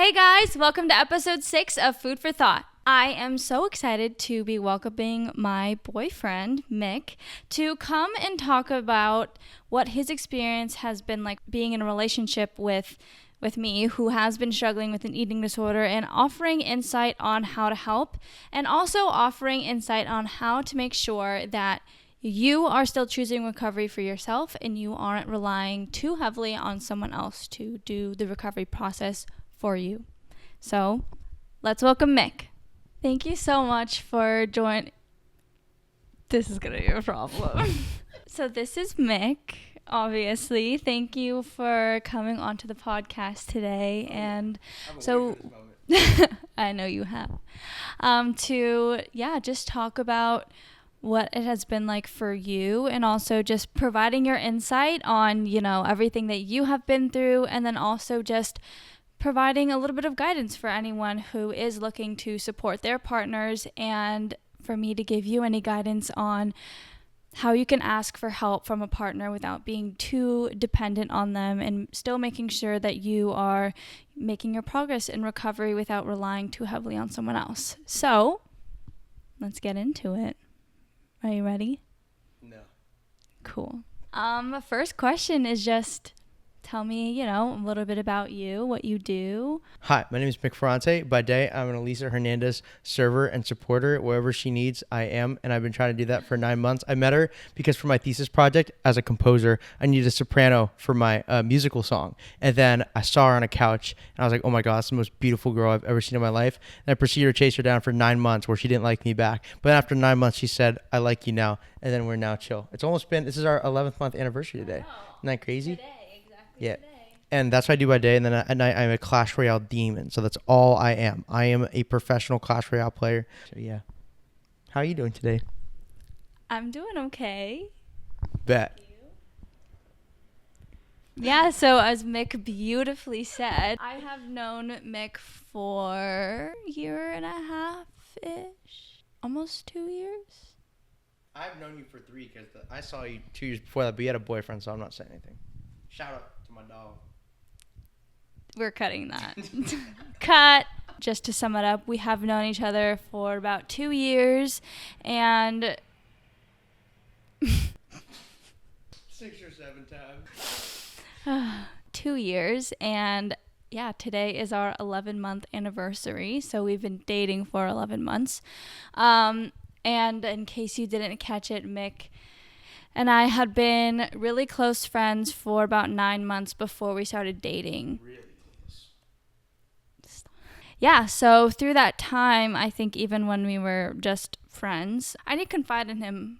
Hey guys, welcome to episode 6 of Food for Thought. I am so excited to be welcoming my boyfriend, Mick, to come and talk about what his experience has been like being in a relationship with me, who has been struggling with an eating disorder, and offering insight on how to help, and also offering insight on how to make sure that you are still choosing recovery for yourself and you aren't relying too heavily on someone else to do the recovery process for you. So let's welcome Mick. Thank you so much for joining. This is going to be a problem. So this is Mick, obviously. Thank you for coming onto the podcast today. And so I know you have. Just talk about what it has been like for you, and also just providing your insight on, everything that you have been through, and then also just providing a little bit of guidance for anyone who is looking to support their partners, and for me to give you any guidance on how you can ask for help from a partner without being too dependent on them, and still making sure that you are making your progress in recovery without relying too heavily on someone else. So let's get into it. Are you ready? No. Cool. First question is just tell me, a little bit about you, what you do. Hi, my name is Ferrante. By day, I'm an Elisa Hernandez server and supporter. Wherever she needs, I am, and I've been trying to do that for 9 months. I met her because for my thesis project as a composer, I needed a soprano for my musical song. And then I saw her on a couch, and I was like, oh my God, that's the most beautiful girl I've ever seen in my life. And I proceeded to chase her down for 9 months where she didn't like me back. But after 9 months, she said, I like you now. And then we're now chill. This is our 11th month anniversary today. Isn't that crazy? Today. Yeah. And that's what I do by day. And then at night, I'm a Clash Royale demon. So that's all I am. I am a professional Clash Royale player. So yeah. How are you doing today? I'm doing okay. Bet. Yeah, so as Mick beautifully said, I have known Mick for a year and a half-ish. Almost 2 years. I've known you for 3 because I saw you 2 years before that, but you had a boyfriend, so I'm not saying anything. Shout out to my dog. We're cutting that. Cut. Just to sum it up, we have known each other for about 2 years, and 6 or 7 times. 2 years, and yeah, today is our 11-month anniversary, so we've been dating for 11 months. And in case you didn't catch it, Mick and I had been really close friends for about 9 months before we started dating. Really close. Yeah, so through that time, I think even when we were just friends, I did confide in him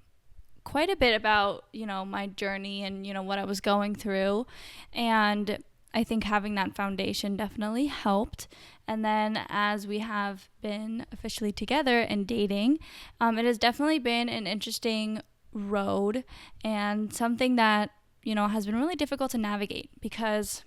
quite a bit about, my journey and, what I was going through. And I think having that foundation definitely helped. And then as we have been officially together and dating, it has definitely been an interesting road, and something that has been really difficult to navigate, because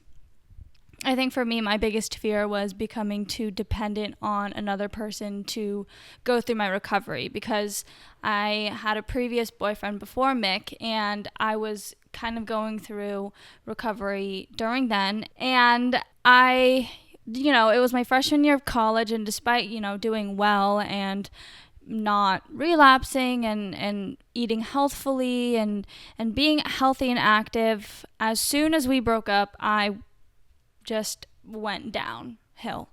I think for me my biggest fear was becoming too dependent on another person to go through my recovery, because I had a previous boyfriend before Mick, and I was kind of going through recovery during then, and it was my freshman year of college, and despite doing well and not relapsing and eating healthfully and being healthy and active, as soon as we broke up, I just went downhill.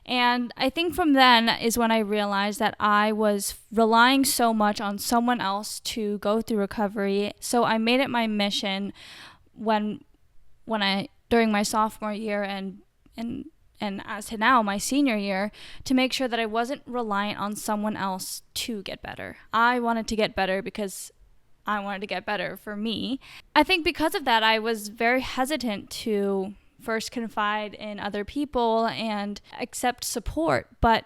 And I think from then is when I realized that I was relying so much on someone else to go through recovery. So I made it my mission when I during my sophomore year and as to now, my senior year, to make sure that I wasn't reliant on someone else to get better. I wanted to get better because I wanted to get better for me. I think because of that, I was very hesitant to first confide in other people and accept support. But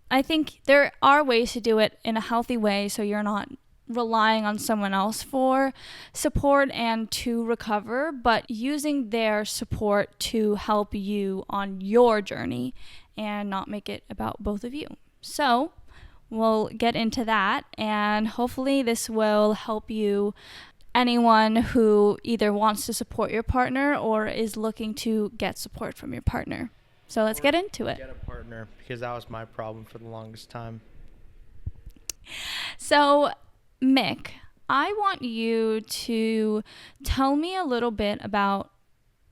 I think there are ways to do it in a healthy way, so you're not relying on someone else for support and to recover, but using their support to help you on your journey and not make it about both of you. So we'll get into that, and hopefully this will help you, anyone who either wants to support your partner or is looking to get support from your partner. So let's get into it. Get a partner, because that was my problem for the longest time. So, Mick, I want you to tell me a little bit about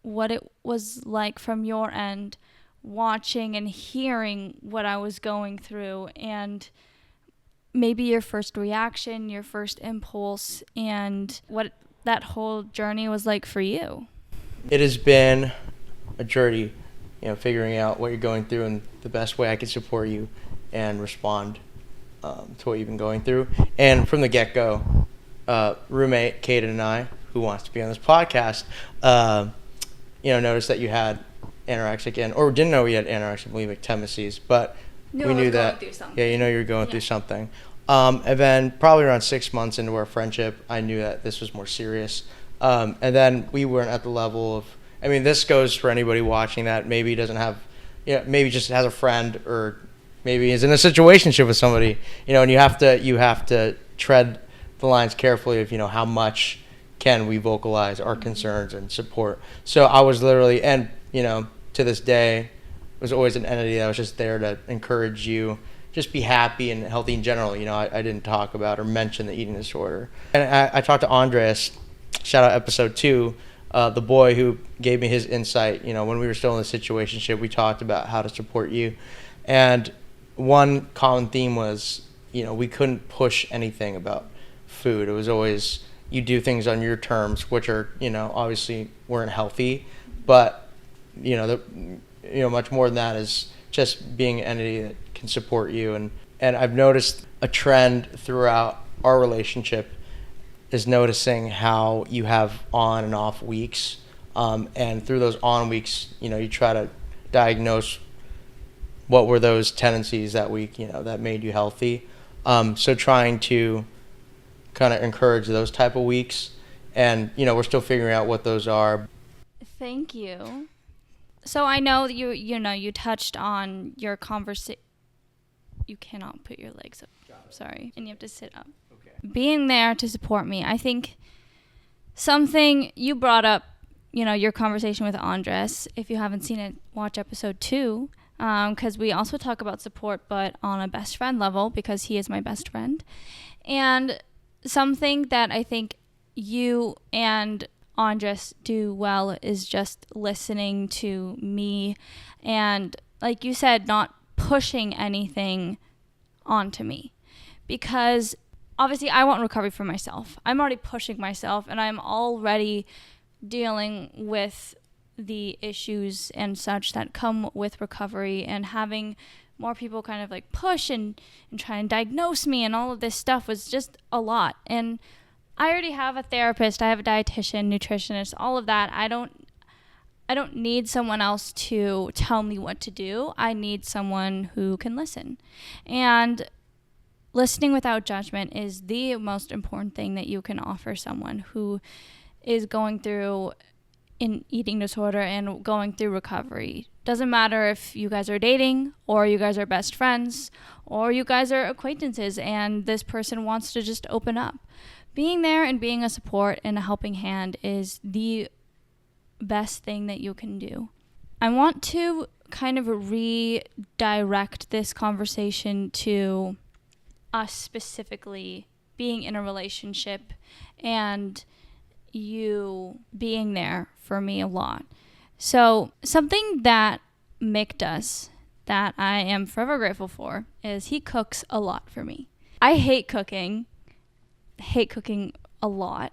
what it was like from your end, watching and hearing what I was going through, and maybe your first reaction, your first impulse, and what that whole journey was like for you. It has been a journey, figuring out what you're going through and the best way I can support you and respond to what you've been going through. And from the get-go, roommate Kaden and I, who wants to be on this podcast, noticed that you had anorexic or didn't know we had anorexic bulimic tendencies, but we knew that. Yeah, you were going through something. And then probably around 6 months into our friendship, I knew that this was more serious. And then we weren't at the level of, this goes for anybody watching that maybe doesn't have, maybe just has a friend, or maybe is in a situationship with somebody, and you have to tread the lines carefully of, how much can we vocalize our concerns and support. So I was literally, and, to this day, was always an entity that was just there to encourage you, just be happy and healthy in general. I didn't talk about or mention the eating disorder. And I talked to Andres, shout out episode 2, the boy who gave me his insight. When we were still in the situationship, we talked about how to support you. And one common theme was, we couldn't push anything about food. It was always, you do things on your terms, which are, obviously weren't healthy, but, much more than that is just being an entity that can support you. And I've noticed a trend throughout our relationship is noticing how you have on and off weeks. And through those on weeks, you try to diagnose what were those tendencies that week, that made you healthy. So trying to kind of encourage those type of weeks. And, we're still figuring out what those are. Thank you. So I know that you touched on your conversation. You cannot put your legs up. Sorry. And you have to sit up. Okay. Being there to support me. I think something you brought up, your conversation with Andres. If you haven't seen it, watch episode 2. Because we also talk about support, but on a best friend level, because he is my best friend. And something that I think you and Andres do well is just listening to me and, like you said, not pushing anything onto me, because obviously I want recovery for myself. I'm already pushing myself, and I'm already dealing with the issues and such that come with recovery, and having more people kind of like push and try and diagnose me and all of this stuff was just a lot. And I already have a therapist, I have a dietitian, nutritionist, all of that. I don't need someone else to tell me what to do. I need someone who can listen. And listening without judgment is the most important thing that you can offer someone who is going through an eating disorder and going through recovery. Doesn't matter if you guys are dating, or you guys are best friends, or you guys are acquaintances and this person wants to just open up. Being there and being a support and a helping hand is the best thing that you can do. I want to kind of redirect this conversation to us specifically being in a relationship and you being there for me a lot. So something that Mick does that I am forever grateful for is he cooks a lot for me. I hate cooking a lot.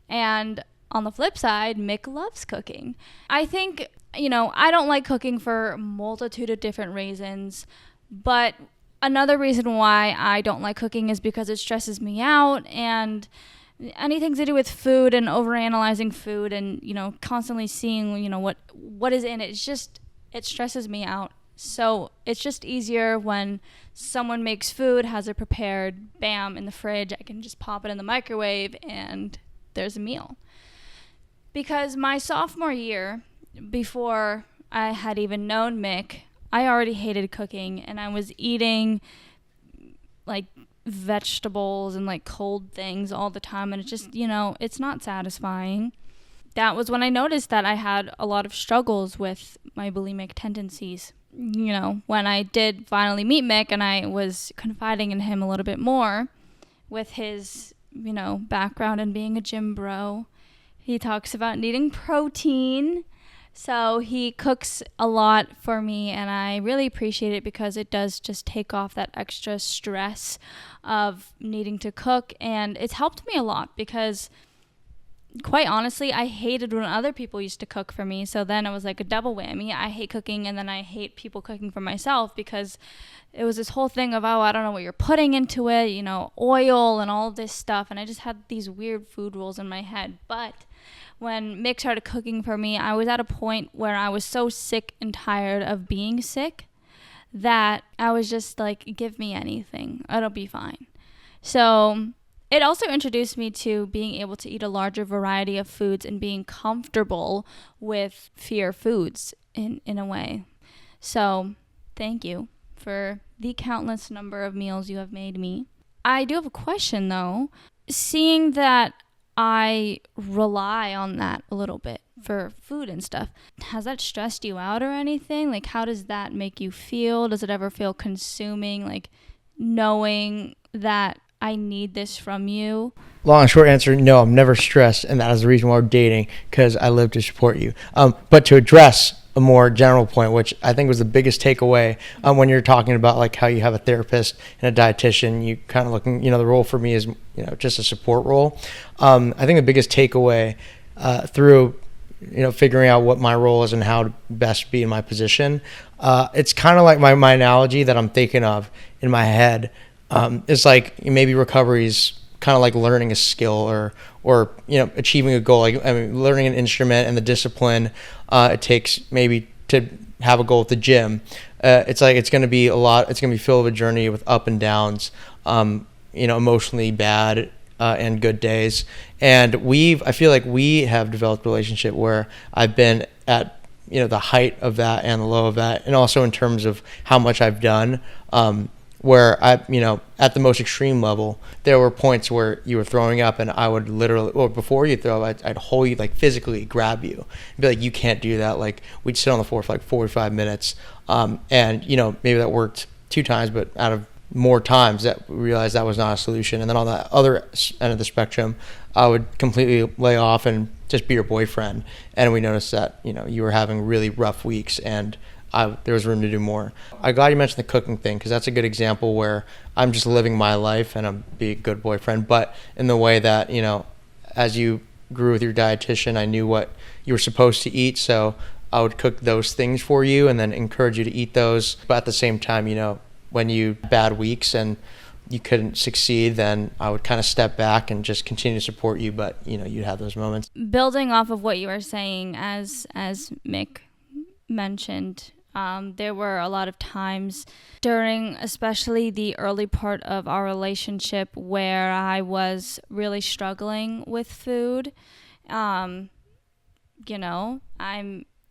And on the flip side, Mick loves cooking. I think, I don't like cooking for a multitude of different reasons, but another reason why I don't like cooking is because it stresses me out, and anything to do with food and overanalyzing food and, constantly seeing, what is in it, it stresses me out. So it's just easier when someone makes food, has it prepared, bam, in the fridge. I can just pop it in the microwave and there's a meal. Because my sophomore year, before I had even known Mick, I already hated cooking, and I was eating like vegetables and like cold things all the time, and it's just, it's not satisfying. that was when I noticed that I had a lot of struggles with my bulimic tendencies. You know, when I did finally meet Mick and I was confiding in him a little bit more with his, you know, background in being a gym bro, he talks about needing protein. So he cooks a lot for me, and I really appreciate it because it does just take off that extra stress of needing to cook. And it's helped me a lot because, quite honestly, I hated when other people used to cook for me. So then it was like a double whammy. I hate cooking, and then I hate people cooking for myself because it was this whole thing of, oh, I don't know what you're putting into it, you know, oil and all this stuff. And I just had these weird food rules in my head. But when Mick started cooking for me, I was at a point where I was so sick and tired of being sick that I was just like, give me anything. It'll be fine. So it also introduced me to being able to eat a larger variety of foods and being comfortable with fear foods in a way. So thank you for the countless number of meals you have made me. I do have a question though. Seeing that I rely on that a little bit for food and stuff, has that stressed you out or anything? Like, how does that make you feel? Does it ever feel consuming, like knowing that I need this from you? Long and short answer, no, I'm never stressed, and that is the reason why we're dating, because I live to support you. But to address a more general point, which I think was the biggest takeaway when you're talking about like how you have a therapist and a dietitian, you kind of looking, the role for me is, just a support role. I think the biggest takeaway through, figuring out what my role is and how to best be in my position, it's kind of like my analogy that I'm thinking of in my head. It's like maybe recovery is kind of like learning a skill or achieving a goal. Like, I mean, learning an instrument and the discipline it takes maybe to have a goal at the gym. It's like it's going to be a lot. It's going to be filled with a journey with up and downs. Emotionally bad and good days. And I feel like we have developed a relationship where I've been at the height of that and the low of that, and also in terms of how much I've done. Where at the most extreme level, there were points where you were throwing up and I would literally, or before you throw up, I'd hold you, like physically grab you and be like, you can't do that. Like, we'd sit on the floor for like 45 minutes. And maybe that worked 2 times, but out of more times that we realized that was not a solution. And then on the other end of the spectrum, I would completely lay off and just be your boyfriend. And we noticed that, you were having really rough weeks and there was room to do more. I'm glad you mentioned the cooking thing, because that's a good example where I'm just living my life and I'm being a good boyfriend, but in the way that, as you grew with your dietitian, I knew what you were supposed to eat, so I would cook those things for you and then encourage you to eat those. But at the same time, when you had bad weeks and you couldn't succeed, then I would kind of step back and just continue to support you, but you'd have those moments. Building off of what you were saying, as Mick mentioned, there were a lot of times during especially the early part of our relationship where I was really struggling with food. I'm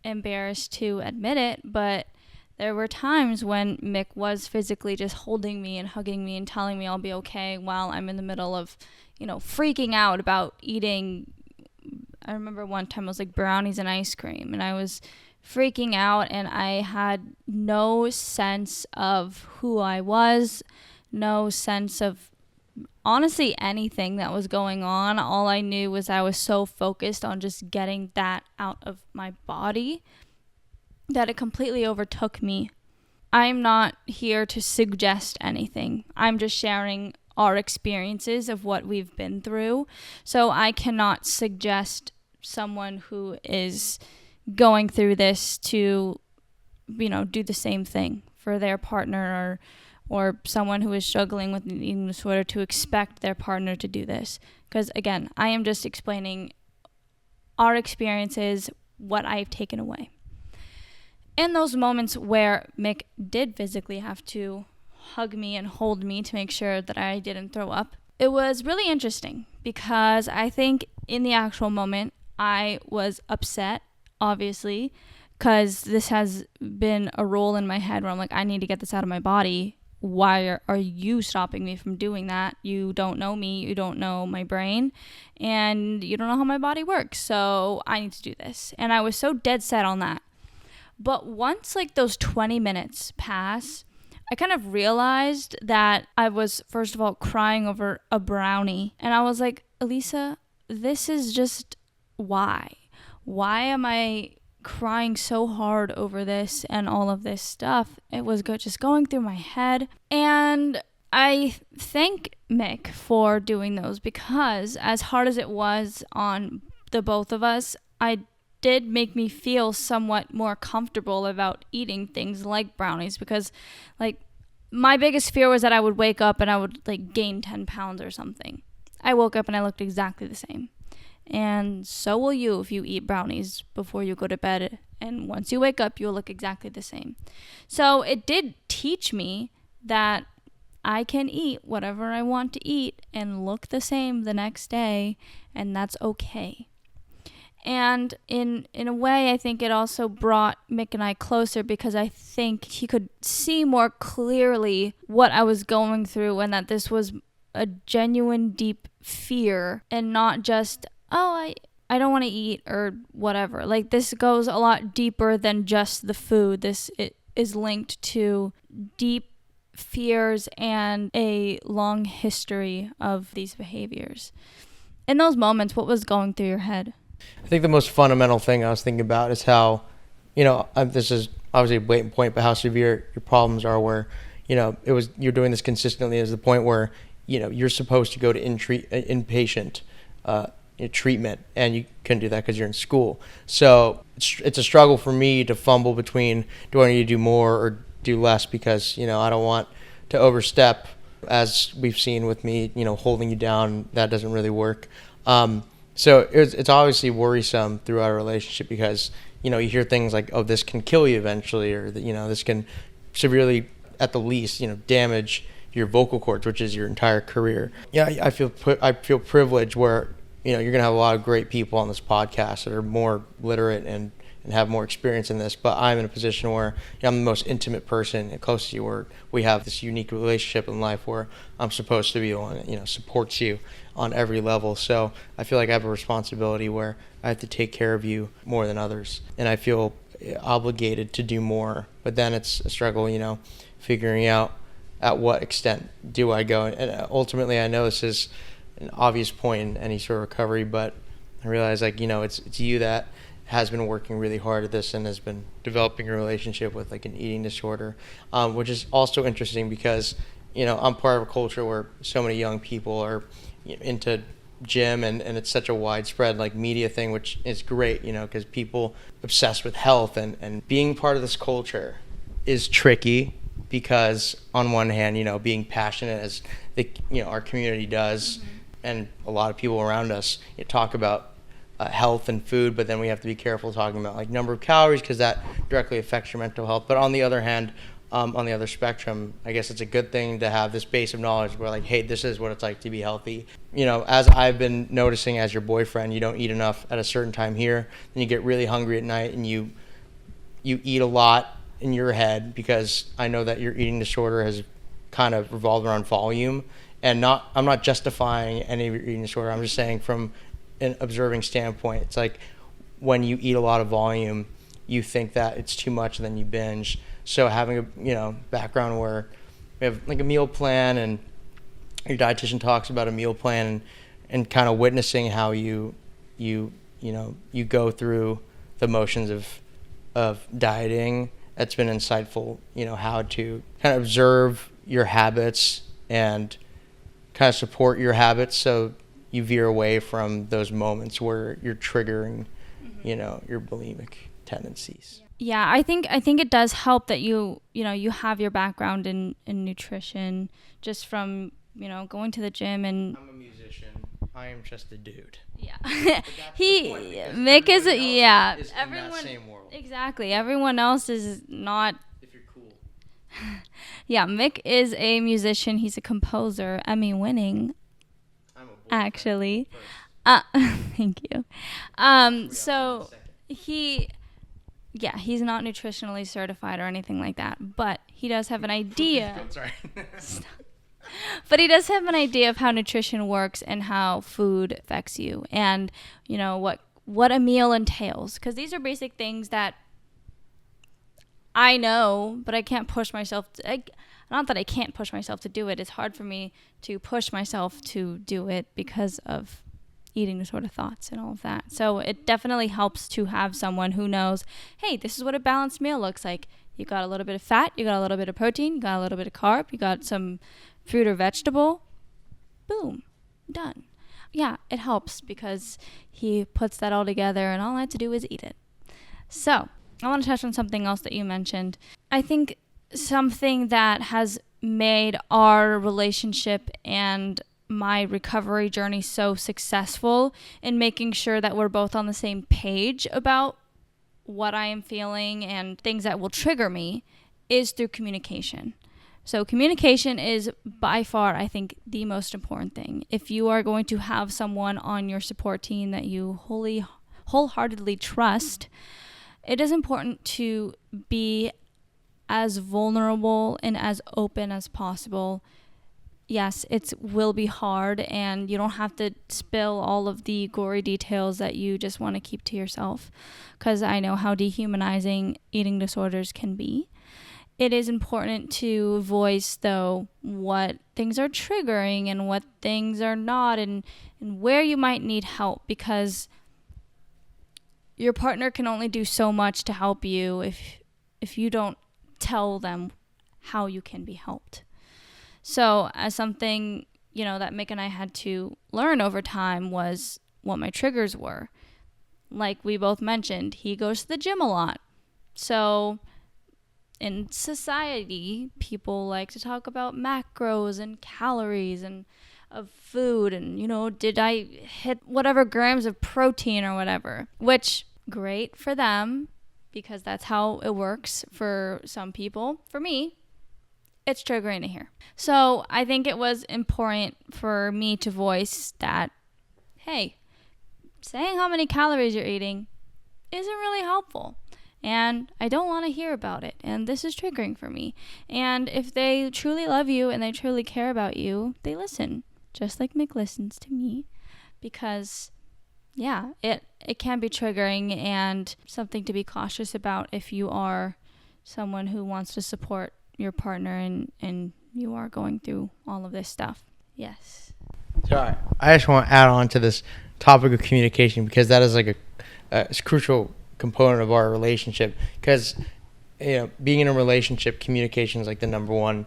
embarrassed to admit it, but there were times when Mick was physically just holding me and hugging me and telling me I'll be okay while I'm in the middle of, freaking out about eating. I remember one time it was like brownies and ice cream, and I was freaking out, and I had no sense of who I was, no sense of honestly anything that was going on. All I knew was I was so focused on just getting that out of my body that it completely overtook me. I'm not here to suggest anything. I'm just sharing our experiences of what we've been through. So I cannot suggest someone who is going through this to, do the same thing for their partner, or someone who is struggling with an eating disorder to expect their partner to do this. Because again, I am just explaining our experiences, what I've taken away. In those moments where Mick did physically have to hug me and hold me to make sure that I didn't throw up, it was really interesting because I think in the actual moment I was upset, obviously, because this has been a role in my head where I'm like, I need to get this out of my body why are you stopping me from doing that? You don't know me, you don't know my brain, and you don't know how my body works, so I need to do this. And I was so dead set on that. But once like those 20 minutes pass, I kind of realized that I was, first of all, crying over a brownie. And I was like, Elisa, this is just why? Why am I crying so hard over this and all of this stuff? It was just going through my head. And I thank Mick for doing those, because as hard as it was on the both of us, I did make me feel somewhat more comfortable about eating things like brownies, because like my biggest fear was that I would wake up and I would like gain 10 pounds or something. I woke up and I looked exactly the same. And so will you if you eat brownies before you go to bed. And once you wake up, you'll look exactly the same. So it did teach me that I can eat whatever I want to eat and look the same the next day, and that's okay. And in a way, I think it also brought Mick and I closer, because I think he could see more clearly what I was going through, and that this was a genuine, deep fear, and not just, oh, I don't want to eat or whatever. Like, this goes a lot deeper than just the food. It is linked to deep fears and a long history of these behaviors. In those moments, what was going through your head? I think the most fundamental thing I was thinking about is how, this is obviously a blatant point, but how severe your problems are, where, you're doing this consistently, is the point where, you're supposed to go to inpatient treatment, and you couldn't do that because you're in school. So it's a struggle for me to fumble between, do I need to do more or do less, because, I don't want to overstep, as we've seen with me, holding you down. That doesn't really work. So it's obviously worrisome throughout a relationship, because, you hear things like, oh, this can kill you eventually, or, this can severely, at the least, damage your vocal cords, which is your entire career. Yeah, I feel privileged where, you're going to have a lot of great people on this podcast that are more literate and have more experience in this, but I'm in a position where I'm the most intimate person close to you, where we have this unique relationship in life where I'm supposed to be one that, supports you on every level. So I feel like I have a responsibility where I have to take care of you more than others, and I feel obligated to do more. But then it's a struggle, figuring out at what extent do I go. And ultimately, I know this is an obvious point in any sort of recovery, but I realize, like, it's you that has been working really hard at this and has been developing a relationship with like an eating disorder, which is also interesting because, I'm part of a culture where so many young people are into gym, and it's such a widespread like media thing, which is great, because people obsessed with health, and being part of this culture is tricky, because on one hand, being passionate as our community does, mm-hmm. and a lot of people around us talk about health and food, but then we have to be careful talking about like number of calories, because that directly affects your mental health. But on the other hand, on the other spectrum, I guess it's a good thing to have this base of knowledge where like, hey, this is what it's like to be healthy. As I've been noticing as your boyfriend, you don't eat enough at a certain time here, then you get really hungry at night, and you eat a lot in your head, because I know that your eating disorder has kind of revolved around volume. And I'm not justifying any of your eating disorder. I'm just saying from an observing standpoint, it's like when you eat a lot of volume, you think that it's too much, and then you binge. So having a background where we have like a meal plan, and your dietitian talks about a meal plan, and kind of witnessing how you go through the motions of dieting, that's been insightful. How to kind of observe your habits and kind of support your habits, so you veer away from those moments where you're triggering, mm-hmm. Your bulimic tendencies. Yeah, I think it does help that you have your background in nutrition, just from, going to the gym. And I'm a musician. I am just a dude. Yeah. Mick is everyone in that same world. Exactly. Everyone else is not. If you're cool. Yeah, Mick is a musician. He's a composer, Emmy-winning. Actually, thank you. So he Yeah, he's not nutritionally certified or anything like that, but he does have an idea. Sorry. But he does have an idea of how nutrition works and how food affects you, and what a meal entails, because these are basic things that I know, but I can't push myself not that I can't push myself to do it. It's hard for me to push myself to do it because of eating disorder thoughts and all of that. So it definitely helps to have someone who knows, hey, this is what a balanced meal looks like. You got a little bit of fat, you got a little bit of protein, you got a little bit of carb, you got some fruit or vegetable. Boom, done. Yeah, it helps because he puts that all together and all I have to do is eat it. So I want to touch on something else that you mentioned. I think something that has made our relationship and my recovery journey so successful in making sure that we're both on the same page about what I am feeling and things that will trigger me is through communication. So communication is by far, I think, the most important thing. If you are going to have someone on your support team that you wholeheartedly trust, it is important to be as vulnerable and as open as possible. Yes, it will be hard, and you don't have to spill all of the gory details that you just want to keep to yourself, because I know how dehumanizing eating disorders can be. It is important to voice, though, what things are triggering and what things are not, and where you might need help, because your partner can only do so much to help you if you don't tell them how you can be helped. So as something, that Mick and I had to learn over time was what my triggers were. Like we both mentioned, he goes to the gym a lot. So in society, people like to talk about macros and calories and of food and, did I hit whatever grams of protein or whatever, which great for them because that's how it works for some people. For me, it's triggering to hear. So I think it was important for me to voice that, hey, saying how many calories you're eating isn't really helpful. And I don't want to hear about it. And this is triggering for me. And if they truly love you and they truly care about you, they listen. Just like Mick listens to me. Because, yeah, it can be triggering and something to be cautious about if you are someone who wants to support your partner and you are going through all of this stuff. Yes. So I just want to add on to this topic of communication because that is like a crucial component of our relationship, because being in a relationship, communication is like the number one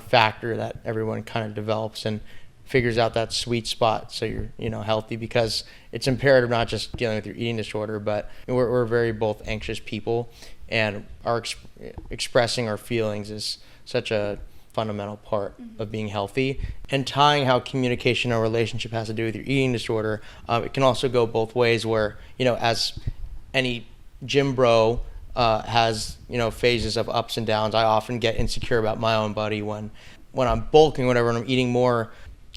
factor that everyone kind of develops and figures out that sweet spot so you're healthy, because it's imperative not just dealing with your eating disorder, but we're very both anxious people, and our expressing our feelings is such a fundamental part of being healthy. And tying how communication in a relationship has to do with your eating disorder, it can also go both ways where, as any gym bro has, phases of ups and downs. I often get insecure about my own body when I'm bulking, whatever, and I'm eating more.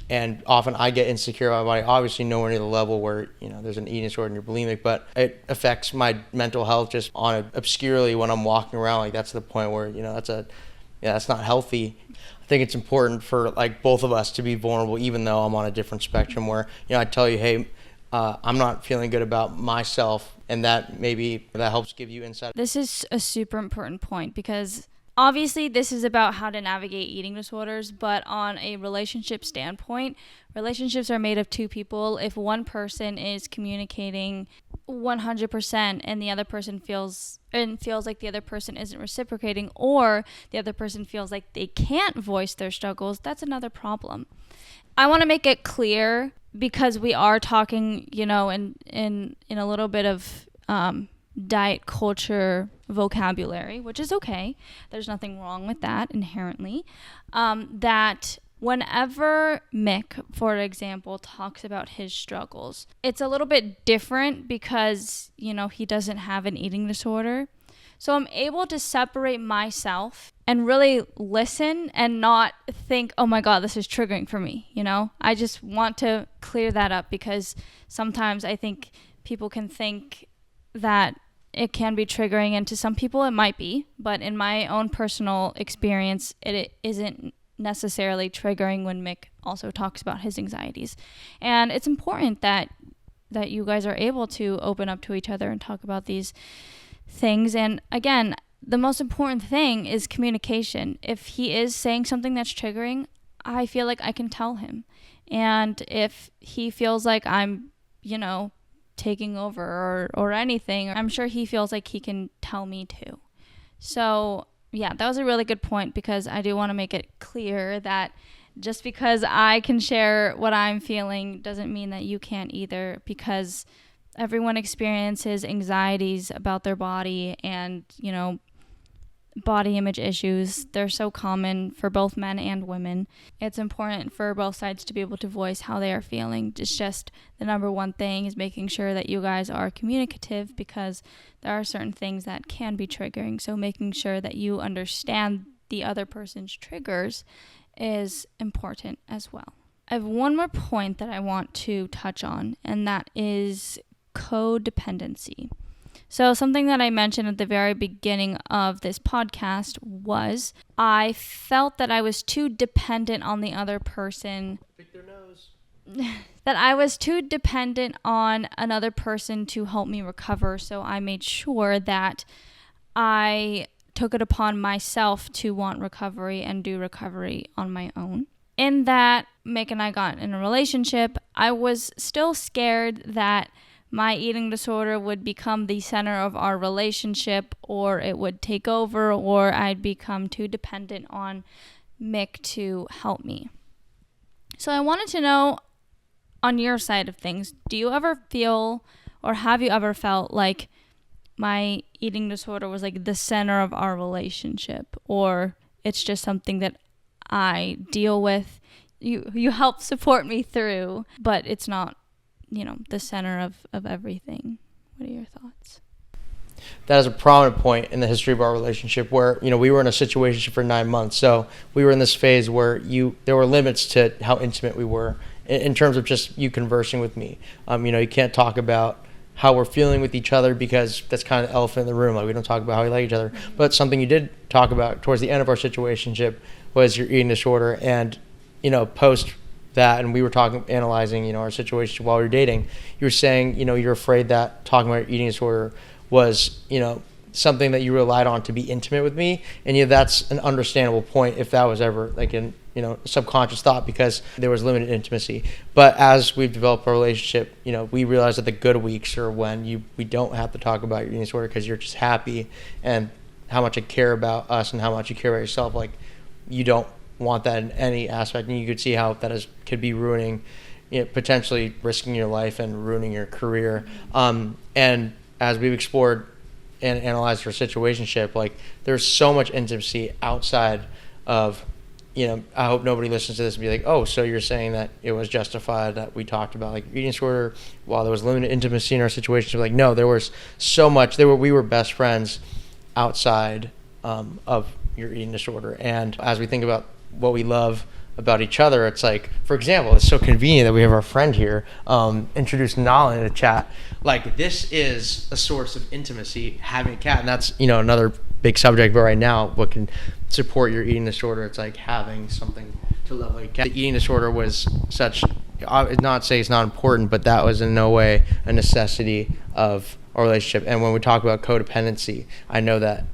And often I get insecure about my body, obviously nowhere near the level where, there's an eating disorder and you're bulimic, but it affects my mental health just on obscurely when I'm walking around. Like that's the point where, that's not healthy. I think it's important for like both of us to be vulnerable, even though I'm on a different spectrum where, I tell you, hey, I'm not feeling good about myself, and that helps give you insight. This is a super important point because obviously this is about how to navigate eating disorders, but on a relationship standpoint, relationships are made of two people. If one person is communicating 100% and the other person feels like the other person isn't reciprocating, or the other person feels like they can't voice their struggles, that's another problem. I want to make it clear, because we are talking, in a little bit of diet culture vocabulary, which is okay. There's nothing wrong with that inherently. That whenever Mick, for example, talks about his struggles, it's a little bit different because, he doesn't have an eating disorder. So I'm able to separate myself and really listen and not think, oh my God, this is triggering for me. I just want to clear that up because sometimes I think people can think that it can be triggering, and to some people it might be, but in my own personal experience, it isn't necessarily triggering when Mick also talks about his anxieties. And it's important that you guys are able to open up to each other and talk about these things. And again, the most important thing is communication. If he is saying something that's triggering, I feel like I can tell him. And if he feels like I'm, taking over or anything, I'm sure he feels like he can tell me too. So yeah, that was a really good point, because I do want to make it clear that just because I can share what I'm feeling doesn't mean that you can't either, because everyone experiences anxieties about their body and, body image issues. They're so common for both men and women. It's important for both sides to be able to voice how they are feeling. It's just the number one thing is making sure that you guys are communicative, because there are certain things that can be triggering. So making sure that you understand the other person's triggers is important as well. I have one more point that I want to touch on, and that is codependency. So something that I mentioned at the very beginning of this podcast was I felt that I was too dependent on the other person. Pick their nose. That I was too dependent on another person to help me recover. So I made sure that I took it upon myself to want recovery and do recovery on my own. In that Mick and I got in a relationship, I was still scared that my eating disorder would become the center of our relationship, or it would take over, or I'd become too dependent on Mick to help me. So I wanted to know, on your side of things, do you ever feel, or have you ever felt like my eating disorder was like the center of our relationship, or it's just something that I deal with, you help support me through, but it's not the center of everything? What are your thoughts? That is a prominent point in the history of our relationship where, we were in a situation for 9 months. So we were in this phase where there were limits to how intimate we were in terms of just you conversing with me. You can't talk about how we're feeling with each other, because that's kind of the elephant in the room. Like, we don't talk about how we like each other. But something you did talk about towards the end of our situationship was your eating disorder. And, post that, and we were analyzing, our situation while we were dating, you were saying, you're afraid that talking about your eating disorder was, something that you relied on to be intimate with me. And that's an understandable point if that was ever like a subconscious thought, because there was limited intimacy. But as we've developed our relationship, we realized that the good weeks are when we don't have to talk about your eating disorder, because you're just happy, and how much I care about us and how much you care about yourself. Like, you don't want that in any aspect, and you could see how that could be ruining, potentially risking your life and ruining your career. And as we've explored and analyzed our situationship, like, there's so much intimacy outside of, I hope nobody listens to this and be like, oh, so you're saying that it was justified that we talked about like eating disorder while there was limited intimacy in our situation. Like, no, there was so much. We were best friends outside of your eating disorder. And as we think about what we love about each other, it's like, for example, it's so convenient that we have our friend here introduce Nala in the chat. Like, this is a source of intimacy, having a cat, and that's another big subject. But right now, what can support your eating disorder? It's like having something to love like a cat. The eating disorder was such, not say it's not important, but that was in no way a necessity of our relationship. And when we talk about codependency, I know that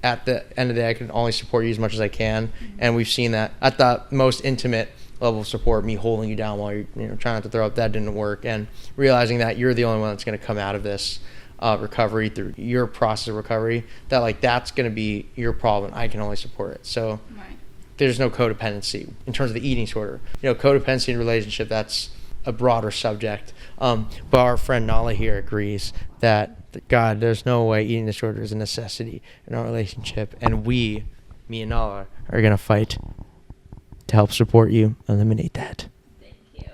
at the end of the day, I can only support you as much as I can. And we've seen that at the most intimate level of support, me holding you down while you're trying not to throw up, that didn't work. And realizing that you're the only one that's going to come out of this recovery through your process of recovery, that like that's going to be your problem. I can only support it. So there's no codependency in terms of the eating disorder. Codependency in relationship, that's a broader subject. But our friend Nala here agrees that God, there's no way eating disorder is a necessity in our relationship, and me and Nala, are gonna fight to help support you eliminate that. Thank you.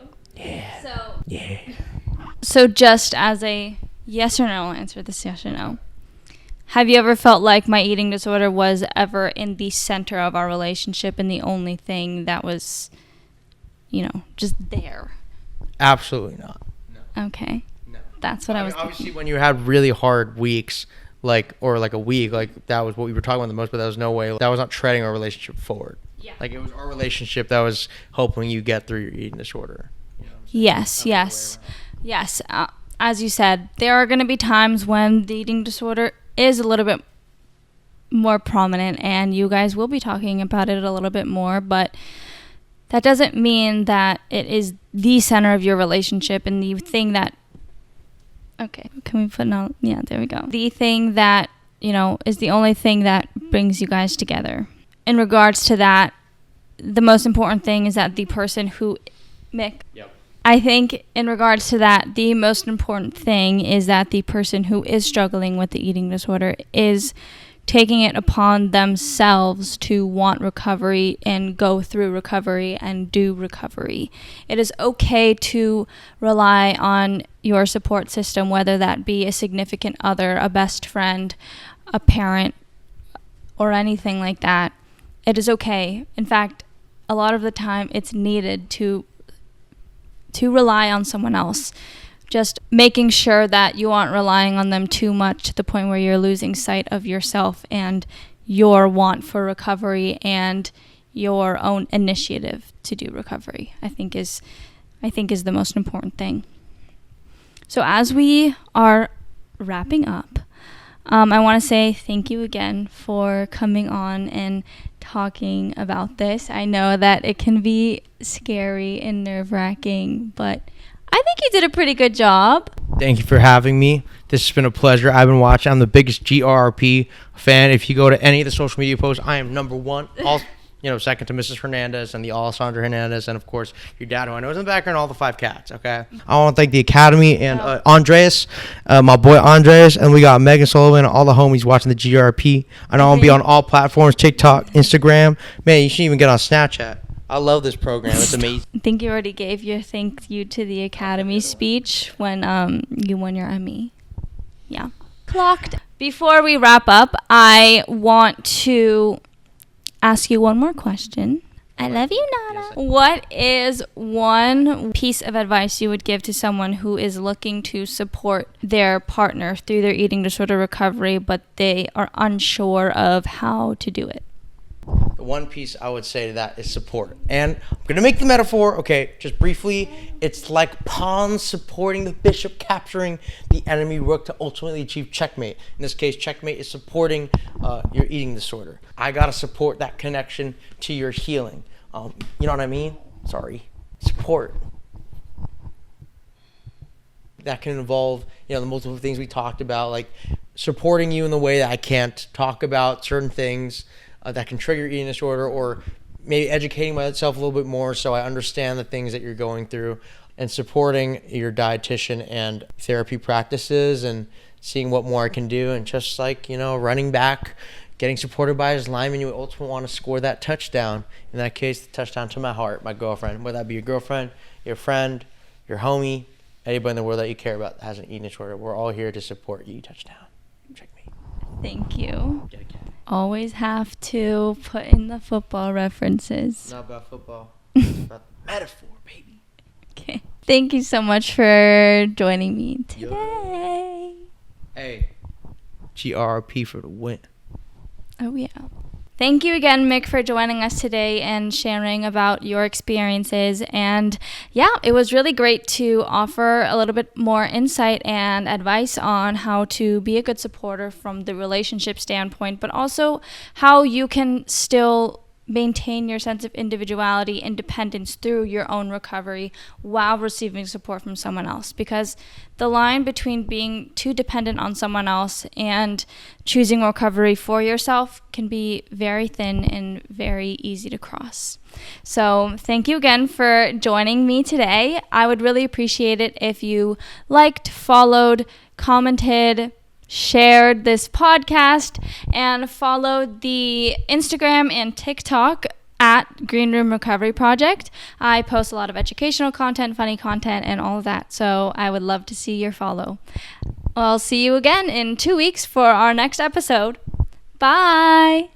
Yeah. So just as a yes or no answer, this yes or no, have you ever felt like my eating disorder was ever in the center of our relationship and the only thing that was, just there? Absolutely not. No. Okay. No. That's what I was obviously thinking. when you had really hard weeks, or like a week, like that was what we were talking about the most, but that was no way, that was not treading our relationship forward. Yeah. Like it was our relationship that was helping you get through your eating disorder. You know what I'm saying? Yes, Not the other way yes. around. Yes. As you said, there are going to be times when the eating disorder is a little bit more prominent, and you guys will be talking about it a little bit more, but that doesn't mean that it is the center of your relationship and the thing that, okay, can we put no, yeah, there we go. The thing that, is the only thing that brings you guys together. In regards to that, the most important thing is that the person who, Mick, Yep. I think in regards to that, the most important thing is that the person who is struggling with the eating disorder is taking it upon themselves to want recovery and go through recovery and do recovery. It is okay to rely on your support system, whether that be a significant other, a best friend, a parent, or anything like that. It is okay. In fact, a lot of the time it's needed to rely on someone else. Just making sure that you aren't relying on them too much to the point where you're losing sight of yourself and your want for recovery and your own initiative to do recovery, I think is the most important thing. So as we are wrapping up, I want to say thank you again for coming on and talking about this. I know that it can be scary and nerve-wracking, but I think you did a pretty good job. Thank you for having me. This has been a pleasure. I've been watching. I'm the biggest GRP fan. If you go to any of the social media posts, I am number one. Second to Mrs. Hernandez and the Alessandra Hernandez, and of course your dad, who I know is in the background, all the 5 cats. Okay. I want to thank the Academy and Andreas, my boy Andreas, and we got Megan Sullivan, all the homies watching the GRP. I know I'm gonna be on all platforms: TikTok, Instagram. Man, you should even get on Snapchat. I love this program. It's amazing. I think you already gave your thank you to the Academy speech when you won your Emmy. Yeah. Clocked. Before we wrap up, I want to ask you one more question. I love you, Nana. Yes, what is one piece of advice you would give to someone who is looking to support their partner through their eating disorder recovery, but they are unsure of how to do it? The one piece I would say to that is support. And I'm going to make the metaphor, okay, just briefly. It's like pawns supporting the bishop, capturing the enemy rook to ultimately achieve checkmate. In this case, checkmate is supporting your eating disorder. I got to support that connection to your healing. You know what I mean? Sorry. Support. That can involve, the multiple things we talked about, like supporting you in the way that I can't talk about certain things that can trigger eating disorder, or maybe educating myself a little bit more so I understand the things that you're going through, and supporting your dietitian and therapy practices and seeing what more I can do, and just running back, getting supported by his lineman. You ultimately want to score that touchdown. In that case, the touchdown to my heart, my girlfriend, whether that be your girlfriend, your friend, your homie, anybody in the world that you care about that has an eating disorder. We're all here to support you. Touchdown. Check me. Thank you. Always have to put in the football references. It's not about football. It's about the metaphor, baby. Okay. Thank you so much for joining me today. Hey, GRP for the win. Oh, yeah. Thank you again, Mick, for joining us today and sharing about your experiences. And yeah, it was really great to offer a little bit more insight and advice on how to be a good supporter from the relationship standpoint, but also how you can still maintain your sense of individuality, independence through your own recovery while receiving support from someone else. Because the line between being too dependent on someone else and choosing recovery for yourself can be very thin and very easy to cross. So thank you again for joining me today. I would really appreciate it if you liked, followed, commented, shared this podcast, and followed the Instagram and TikTok at Green Room Recovery Project. I post a lot of educational content, funny content, and all of that, so I would love to see your follow. I'll see you again in 2 weeks for our next episode. Bye!